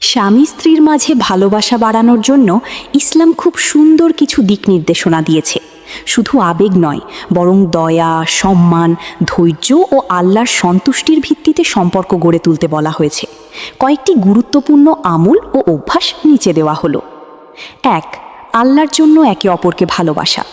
স্বামী স্ত্রীর মাঝে ভালোবাসা বাড়ানোর জন্য ইসলাম খুব সুন্দর কিছু দিক নির্দেশনা দিয়েছে। শুধু আবেগ নয়, বরং দয়া, সম্মান, ধৈর্য ও আল্লাহর সন্তুষ্টির ভিত্তিতে সম্পর্ক গড়ে তুলতে বলা হয়েছে। কয়েকটি গুরুত্বপূর্ণ আমল ও অভ্যাস নিচে দেওয়া হলো। 1. আল্লাহর জন্য একে অপরকে ভালোবাসা।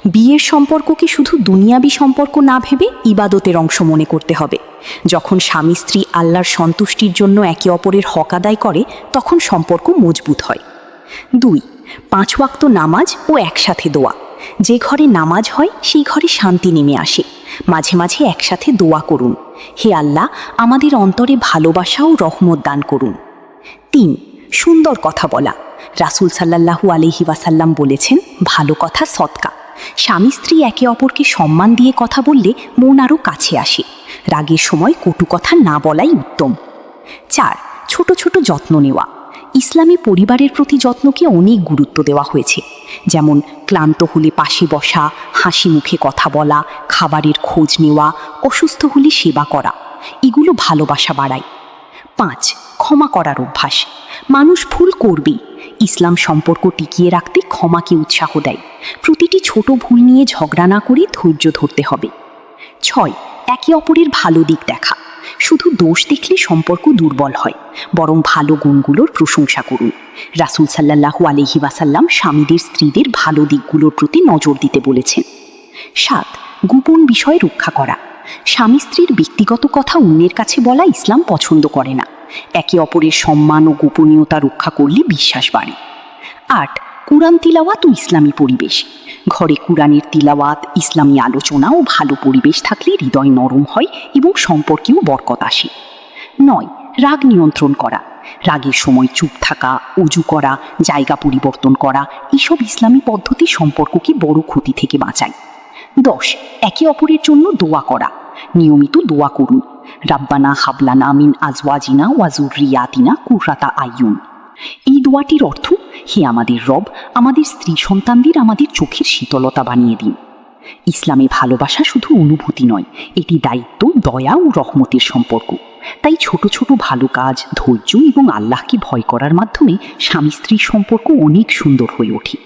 বিয়ের সম্পর্ককে শুধু দুনিয়াবি সম্পর্ক না ভেবে ইবাদতের অংশ মনে করতে হবে। যখন স্বামী স্ত্রী আল্লাহর সন্তুষ্টির জন্য একে অপরের হক আদায় করে, তখন সম্পর্ক মজবুত হয়। 2. 5 ওয়াক্ত নামাজ ও একসাথে দোয়া। যে ঘরে নামাজ হয় সেই ঘরে শান্তি নেমে আসে। মাঝে মাঝে একসাথে দোয়া করুন, হে আল্লাহ, আমাদের অন্তরে ভালোবাসা ও রহমত দান করুন। 3. সুন্দর কথা বলা। রাসূল সাল্লাল্লাহু আলাইহি ওয়াসাল্লাম বলেছেন, ভালো কথা সদকা। স্বামী স্ত্রী একে অপরকে সম্মান দিয়ে কথা বললে মন আরও কাছে আসে। রাগের সময় কটু কথা না বলাই উত্তম। 4. ছোট ছোট যত্ন নেওয়া। ইসলামে পরিবারের প্রতি যত্নকে অনেক গুরুত্ব দেওয়া হয়েছে, যেমন ক্লান্ত হলে পাশে বসা, হাসি মুখে কথা বলা, খাবারের খোঁজ নেওয়া, অসুস্থ হলে সেবা করা। এগুলো ভালোবাসা বাড়ায়। 5. ক্ষমা করার অভ্যাস। মানুষ ভুল করবেই। ইসলাম সম্পর্ক টিকিয়ে রাখতে ক্ষমাকে উৎসাহ দেয়। প্রতিটি ছোট ভুল নিয়ে ঝগড়া না করে ধৈর্য ধরতে হবে। 6. একে অপরের ভালো দিক দেখা। শুধু দোষ দেখলে সম্পর্ক দুর্বল হয়, বরং ভালো গুণগুলোর প্রশংসা করুন। রাসূল সাল্লাল্লাহু আলাইহি ওয়াসাল্লাম স্বামীদের স্ত্রীদের ভালো দিকগুলোর প্রতি নজর দিতে বলেছেন। 7. গোপন বিষয় রক্ষা করা। স্বামী স্ত্রীর ব্যক্তিগত কথা অন্যের কাছে বলা ইসলাম পছন্দ করে না। একে অপরের সম্মান ও গোপনীয়তা রক্ষা করলে বিশ্বাস বাড়ে। 8. কুরআন তিলাওয়াত ও ইসলামী পরিবেশ। ঘরে কুরআনের তিলাওয়াত, ইসলামী আলোচনা ও ভালো পরিবেশ থাকলে হৃদয় নরম হয় এবং সম্পর্কেও বরকত আসে। 9. রাগ নিয়ন্ত্রণ করা। রাগের সময় চুপ থাকা, অজু করা, জায়গা পরিবর্তন করা, এসব ইসলামী পদ্ধতি সম্পর্ককে বড় ক্ষতি থেকে বাঁচায়। 10. একে অপরের জন্য দোয়া করা। নিয়মিত দোয়া করুন, রাব্বানা হাবলানা মিন আজওয়াজিনা ওয়া যুররিয়াতিনা কুররাতা আইয়ুন। এই দোয়াটির অর্থ, হে আমাদের রব, আমাদের স্ত্রী সন্তানদের আমাদের চোখের শীতলতা বানিয়ে দিন। ইসলামে ভালোবাসা শুধু অনুভূতি নয়, এটি দায়িত্ব, দয়া ও রহমতের সম্পর্ক। তাই ছোট ছোট ভালো কাজ, ধৈর্য এবং আল্লাহকে ভয় করার মাধ্যমে স্বামী স্ত্রীর সম্পর্ক অনেক সুন্দর হয়ে ওঠে।